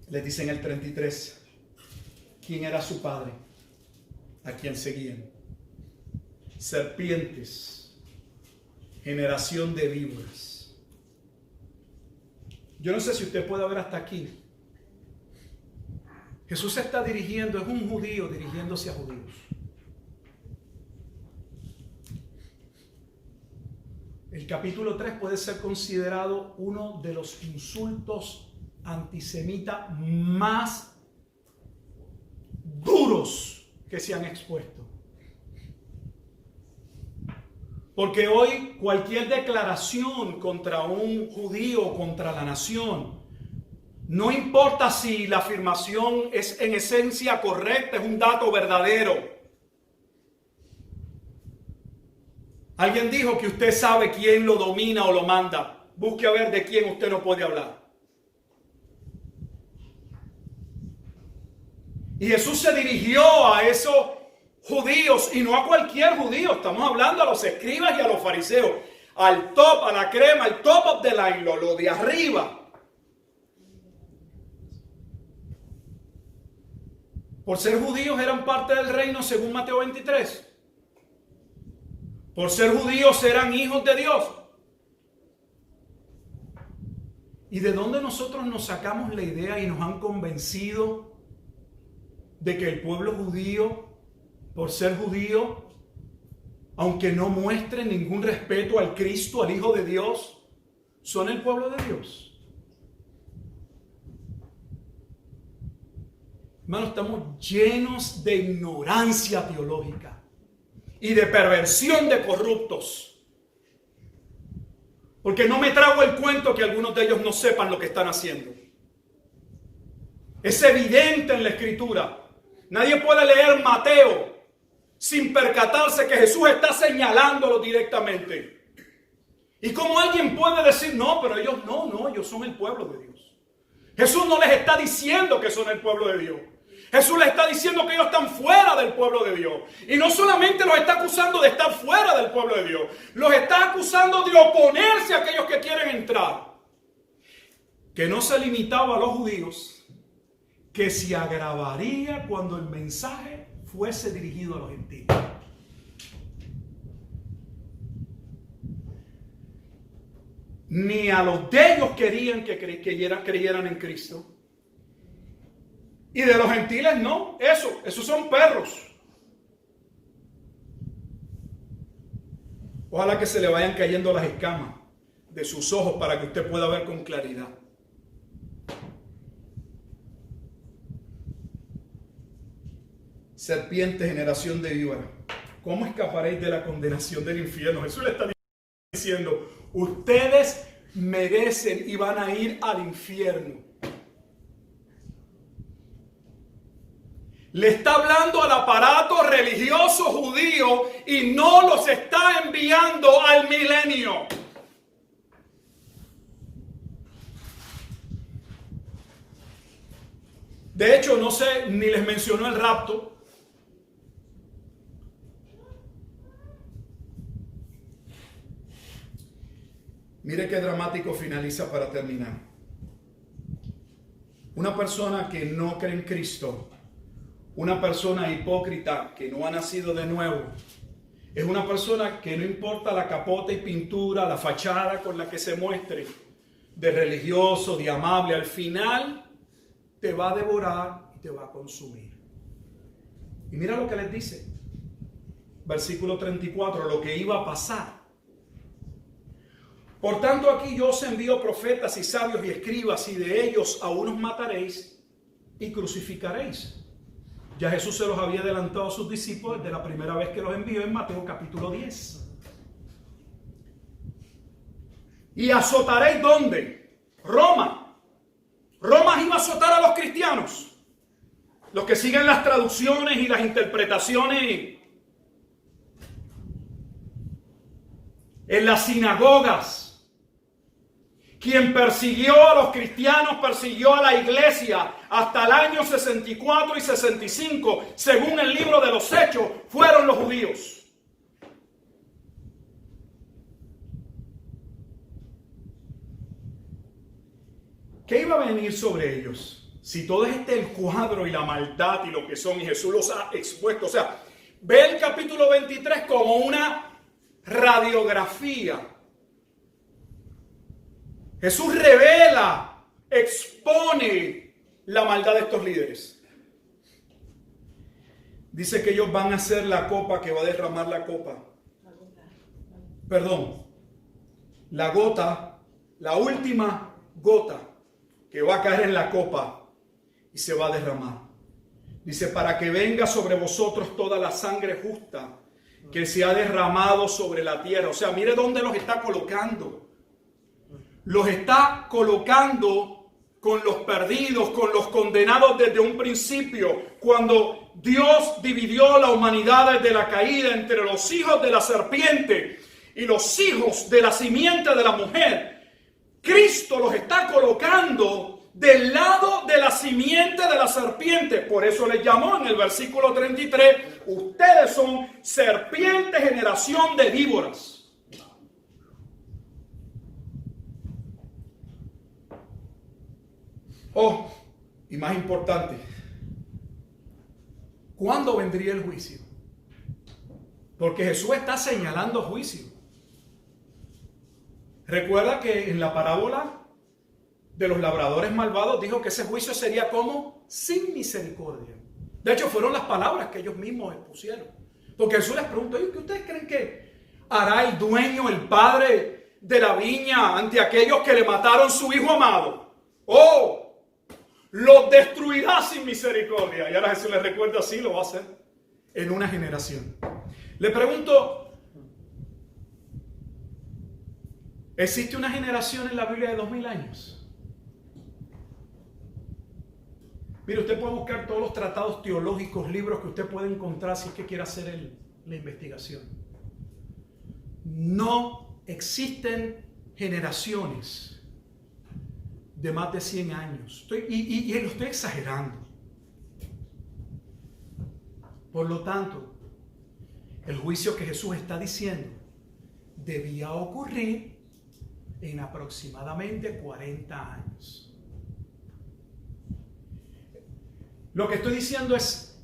Les dice en el 33, ¿quién era su padre? ¿A quién seguían? Serpientes, generación de víboras. Yo no sé si usted puede ver hasta aquí. Jesús se está dirigiendo, es un judío dirigiéndose a judíos. El capítulo 3 puede ser considerado uno de los insultos antisemitas más duros que se han expuesto. Porque hoy cualquier declaración contra un judío o contra la nación, no importa si la afirmación es en esencia correcta, es un dato verdadero. Alguien dijo que usted sabe quién lo domina o lo manda. Busque a ver de quién usted no puede hablar. Y Jesús se dirigió a eso judíos, y no a cualquier judío, estamos hablando a los escribas y a los fariseos, al top, a la crema, al top of the line, lo de arriba. Por ser judíos eran parte del reino según Mateo 23. Por ser judíos eran hijos de Dios. ¿Y de dónde nosotros nos sacamos la idea y nos han convencido de que el pueblo judío, por ser judío, aunque no muestren ningún respeto al Cristo, al Hijo de Dios, son el pueblo de Dios? Hermanos, estamos llenos de ignorancia teológica y de perversión de corruptos. Porque no me trago el cuento que algunos de ellos no sepan lo que están haciendo. Es evidente en la Escritura. Nadie puede leer Mateo sin percatarse que Jesús está señalándolo directamente. ¿Y cómo alguien puede decir, no, pero ellos no, ellos son el pueblo de Dios? Jesús no les está diciendo que son el pueblo de Dios. Jesús les está diciendo que ellos están fuera del pueblo de Dios. Y no solamente los está acusando de estar fuera del pueblo de Dios, los está acusando de oponerse a aquellos que quieren entrar. Que no se limitaba a los judíos, que se agravaría cuando el mensaje fuese dirigido a los gentiles. Ni a los de ellos querían que creyeran en Cristo. Y de los gentiles no, esos son perros. Ojalá que se le vayan cayendo las escamas de sus ojos para que usted pueda ver con claridad. Serpiente, generación de víboras, ¿cómo escaparéis de la condenación del infierno? Jesús le está diciendo, ustedes merecen y van a ir al infierno. Le está hablando al aparato religioso judío y no los está enviando al milenio. De hecho, no sé, ni les mencionó el rapto. Mire qué dramático finaliza para terminar. Una persona que no cree en Cristo, una persona hipócrita que no ha nacido de nuevo, es una persona que no importa la capota y pintura, la fachada con la que se muestre, de religioso, de amable, al final te va a devorar y te va a consumir. Y mira lo que les dice, versículo 34, lo que iba a pasar. Por tanto, aquí yo os envío profetas y sabios y escribas, y de ellos a unos mataréis y crucificaréis. Ya Jesús se los había adelantado a sus discípulos desde la primera vez que los envió en Mateo capítulo 10. ¿Y azotaréis dónde? Roma. Roma iba a azotar a los cristianos. Los que siguen las traducciones y las interpretaciones en las sinagogas. Quien persiguió a los cristianos, persiguió a la iglesia hasta el año 64 y 65, según el libro de los Hechos, fueron los judíos. ¿Qué iba a venir sobre ellos? Si todo este el cuadro y la maldad y lo que son, y Jesús los ha expuesto. O sea, ve el capítulo 23 como una radiografía. Jesús revela, expone la maldad de estos líderes. Dice que ellos van a ser la copa que va a derramar la copa. Perdón, la gota, la última gota que va a caer en la copa y se va a derramar. Dice, para que venga sobre vosotros toda la sangre justa que se ha derramado sobre la tierra. O sea, mire dónde los está colocando. Los está colocando con los perdidos, con los condenados desde un principio. Cuando Dios dividió la humanidad desde la caída entre los hijos de la serpiente y los hijos de la simiente de la mujer, Cristo los está colocando del lado de la simiente de la serpiente. Por eso les llamó en el versículo 33, ustedes son serpiente, generación de víboras. Oh, y más importante, ¿cuándo vendría el juicio? Porque Jesús está señalando juicio. Recuerda que en la parábola de los labradores malvados dijo que ese juicio sería como sin misericordia. De hecho, fueron las palabras que ellos mismos expusieron. Porque Jesús les preguntó, ¿qué ustedes creen que hará el dueño, el padre de la viña ante aquellos que le mataron su hijo amado? ¡Oh! Los destruirá sin misericordia. Y ahora Jesús les recuerda, sí, lo va a hacer en una generación. Le pregunto, ¿existe una generación en la Biblia de 2000 años? Mire, usted puede buscar todos los tratados teológicos, libros que usted puede encontrar si es que quiere hacer la investigación. No existen generaciones de más de 100 años. Y lo estoy exagerando. Por lo tanto, el juicio que Jesús está diciendo debía ocurrir en aproximadamente 40 años. Lo que estoy diciendo es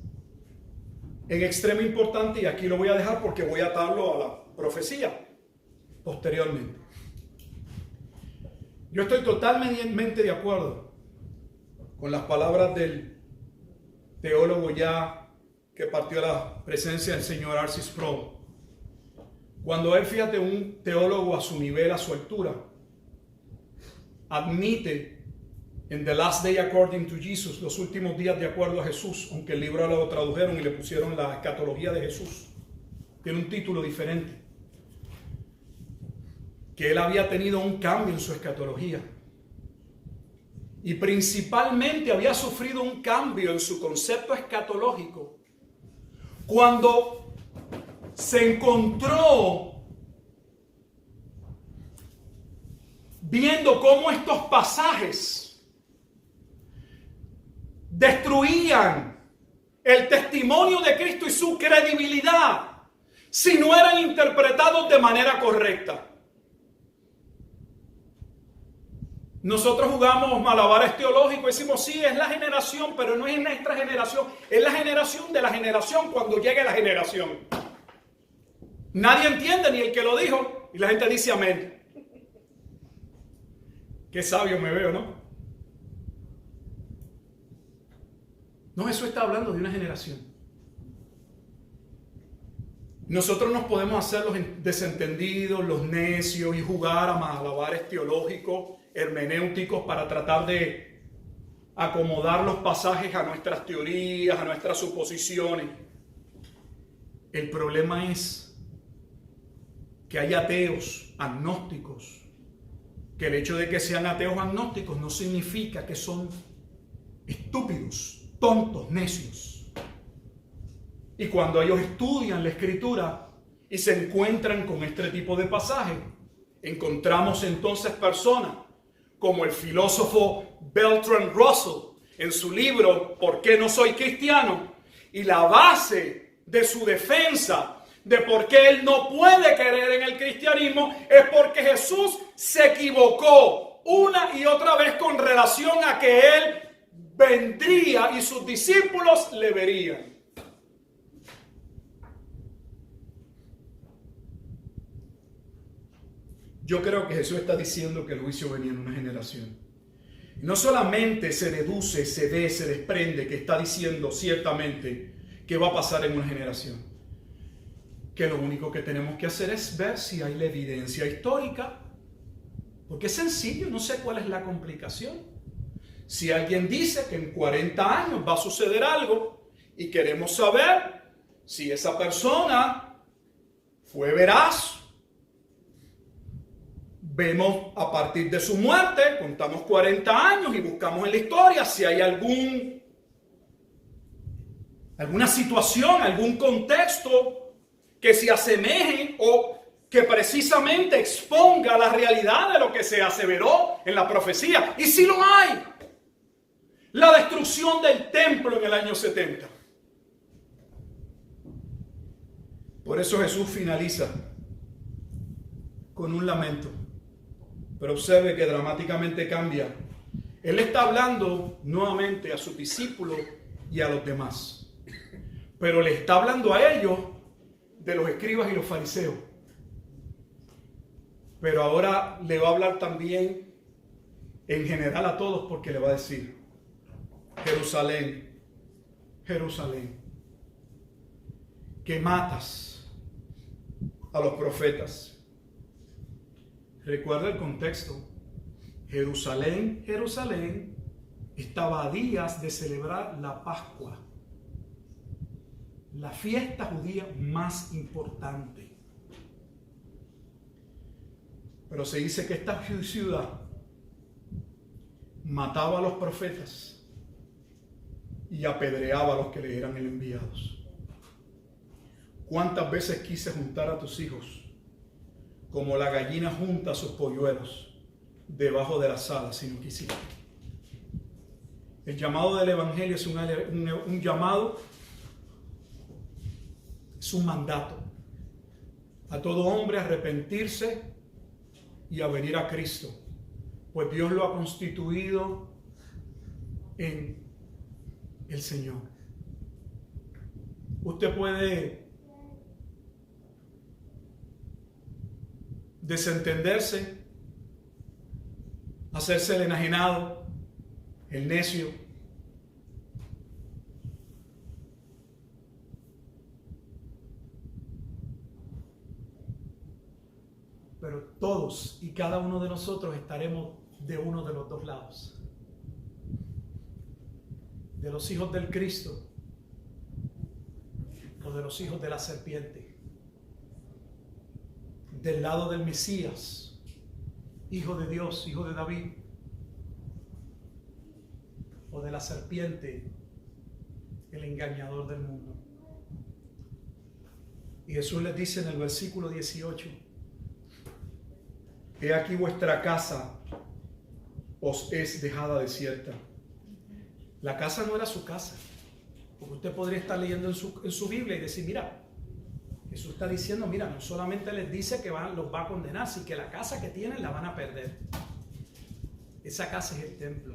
en extremo importante, y aquí lo voy a dejar porque voy a atarlo a la profecía posteriormente. Yo estoy totalmente de acuerdo con las palabras del teólogo ya que partió a la presencia del señor R.C. Sproul. Cuando él, fíjate, un teólogo a su nivel, a su altura, admite en The Last Day According to Jesus, los últimos días de acuerdo a Jesús, aunque el libro lo tradujeron y le pusieron la escatología de Jesús, tiene un título diferente, que él había tenido un cambio en su escatología y principalmente había sufrido un cambio en su concepto escatológico cuando se encontró viendo cómo estos pasajes destruían el testimonio de Cristo y su credibilidad si no eran interpretados de manera correcta. Nosotros jugamos malabares teológicos y decimos, sí, es la generación, pero no es nuestra generación, es la generación de la generación cuando llegue la generación. Nadie entiende, ni el que lo dijo, y la gente dice amén. Qué sabio me veo, ¿no? No, Jesús está hablando de una generación. Nosotros nos podemos hacer los desentendidos, los necios y jugar a malabares teológicos, hermenéuticos para tratar de acomodar los pasajes a nuestras teorías, a nuestras suposiciones. El problema es que hay ateos, agnósticos, que el hecho de que sean ateos agnósticos no significa que son estúpidos, tontos, necios. Y cuando ellos estudian la Escritura y se encuentran con este tipo de pasajes, encontramos entonces personas como el filósofo Bertrand Russell en su libro ¿Por qué no soy cristiano? Y la base de su defensa de por qué él no puede creer en el cristianismo es porque Jesús se equivocó una y otra vez con relación a que él vendría y sus discípulos le verían. Yo creo que Jesús está diciendo que el juicio venía en una generación. No solamente se deduce, se ve, se desprende que está diciendo ciertamente que va a pasar en una generación. Que lo único que tenemos que hacer es ver si hay la evidencia histórica. Porque es sencillo, no sé cuál es la complicación. Si alguien dice que en 40 años va a suceder algo y queremos saber si esa persona fue veraz, vemos a partir de su muerte, contamos 40 años y buscamos en la historia si hay alguna situación, algún contexto que se asemeje o que precisamente exponga la realidad de lo que se aseveró en la profecía. Y si lo hay, la destrucción del templo en el año 70. Por eso Jesús finaliza con un lamento. Pero observe que dramáticamente cambia. Él está hablando nuevamente a sus discípulos y a los demás. Pero le está hablando a ellos de los escribas y los fariseos. Pero ahora le va a hablar también en general a todos, porque le va a decir: Jerusalén, Jerusalén, que matas a los profetas. Recuerda el contexto. Jerusalén, Jerusalén estaba a días de celebrar la Pascua, la fiesta judía más importante. Pero se dice que esta ciudad mataba a los profetas y apedreaba a los que le eran enviados. ¿Cuántas veces quise juntar a tus hijos como la gallina junta a sus polluelos debajo de las alas y no quisiste? El llamado del Evangelio es un llamado, es un mandato a todo hombre a arrepentirse y a venir a Cristo, pues Dios lo ha constituido en el Señor. Usted puede desentenderse, hacerse el enajenado, el necio, pero todos y cada uno de nosotros estaremos de uno de los dos lados, de los hijos del Cristo o de los hijos de la serpiente, del lado del Mesías, hijo de Dios, hijo de David, o de la serpiente, el engañador del mundo. Y Jesús les dice en el versículo 18: he aquí vuestra casa os es dejada desierta. La casa no era su casa, porque usted podría estar leyendo en su Biblia y decir: mira, Jesús está diciendo, mira, no solamente les dice que los va a condenar, sino que la casa que tienen la van a perder. Esa casa es el templo.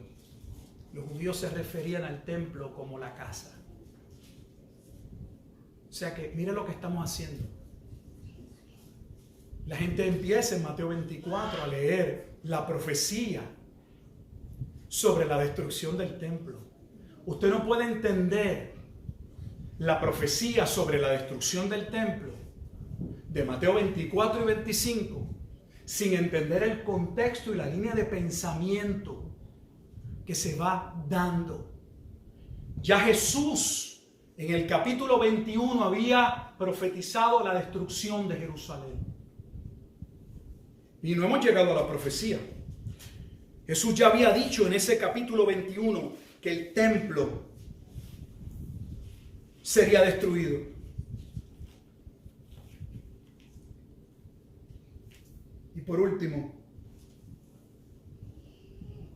Los judíos se referían al templo como la casa. O sea que mire lo que estamos haciendo. La gente empieza en Mateo 24 a leer la profecía sobre la destrucción del templo. Usted no puede entender la profecía sobre la destrucción del templo de Mateo 24 y 25 sin entender el contexto y la línea de pensamiento que se va dando. Ya Jesús en el capítulo 21 había profetizado la destrucción de Jerusalén. Y no hemos llegado a la profecía. Jesús ya había dicho en ese capítulo 21 que el templo sería destruido. Y por último,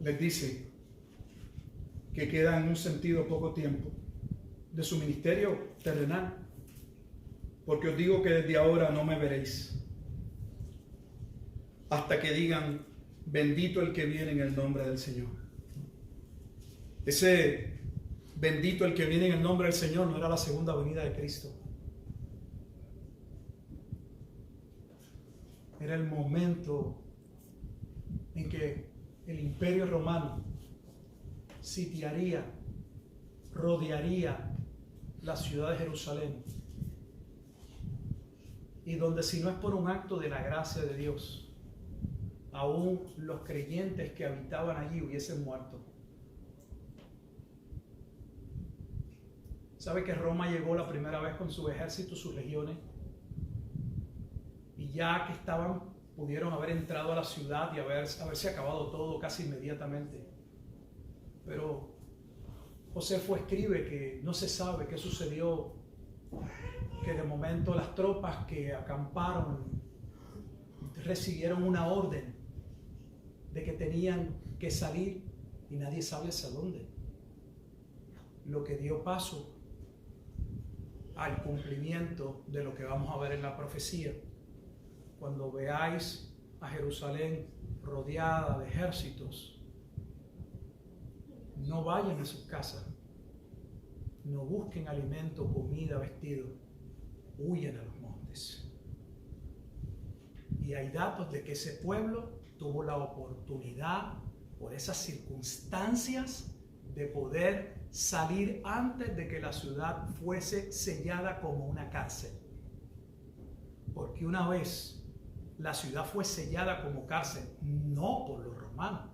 les dice que queda en un sentido poco tiempo de su ministerio terrenal, porque os digo que desde ahora no me veréis, hasta que digan: bendito el que viene en el nombre del Señor. Ese bendito el que viene en el nombre del Señor no era la segunda venida de Cristo. Era el momento en que el Imperio Romano sitiaría, rodearía la ciudad de Jerusalén, y donde, si no es por un acto de la gracia de Dios, aún los creyentes que habitaban allí hubiesen muerto. ¿Sabe que Roma llegó la primera vez con su ejército, sus legiones? Y ya que pudieron haber entrado a la ciudad y haberse acabado todo casi inmediatamente. Pero Josefo escribe que no se sabe qué sucedió, que de momento las tropas que acamparon recibieron una orden de que tenían que salir y nadie sabe hacia dónde. lo que dio paso al cumplimiento de lo que vamos a ver en la profecía. Cuando veáis a Jerusalén rodeada de ejércitos, no vayan a sus casas, no busquen alimento, comida, vestido, huyan a los montes. Y hay datos de que ese pueblo tuvo la oportunidad, por esas circunstancias, de poder salir antes de que la ciudad fuese sellada como una cárcel. Porque una vez la ciudad fue sellada como cárcel, no por los romanos,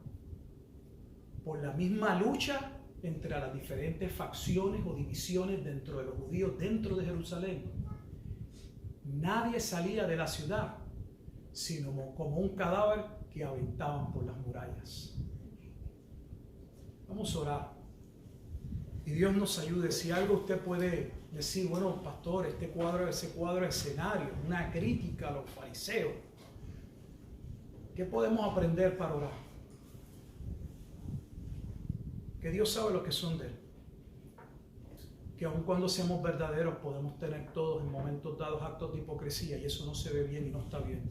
por la misma lucha entre las diferentes facciones o divisiones dentro de los judíos dentro de Jerusalén. Nadie salía de la ciudad, sino como un cadáver que aventaban por las murallas. Vamos a orar. Y Dios nos ayude. Si algo usted puede decir, bueno, pastor, ese cuadro es escenario, una crítica a los fariseos. ¿Qué podemos aprender para orar? Que Dios sabe lo que son de Él. Que aun cuando seamos verdaderos podemos tener todos en momentos dados actos de hipocresía y eso no se ve bien y no está bien.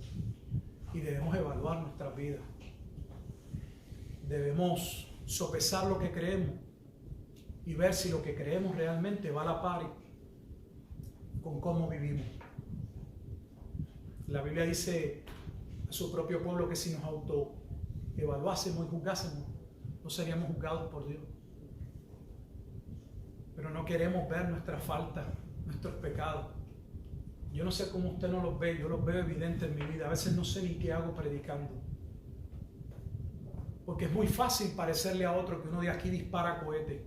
Y debemos evaluar nuestras vidas. Debemos sopesar lo que creemos y ver si lo que creemos realmente va a la par con cómo vivimos. La Biblia dice a su propio pueblo que si nos autoevaluásemos y juzgásemos, no seríamos juzgados por Dios. Pero no queremos ver nuestras faltas, nuestros pecados. Yo no sé cómo usted no los ve, yo los veo evidentes en mi vida. A veces no sé ni qué hago predicando. Porque es muy fácil parecerle a otro que uno de aquí dispara cohetes.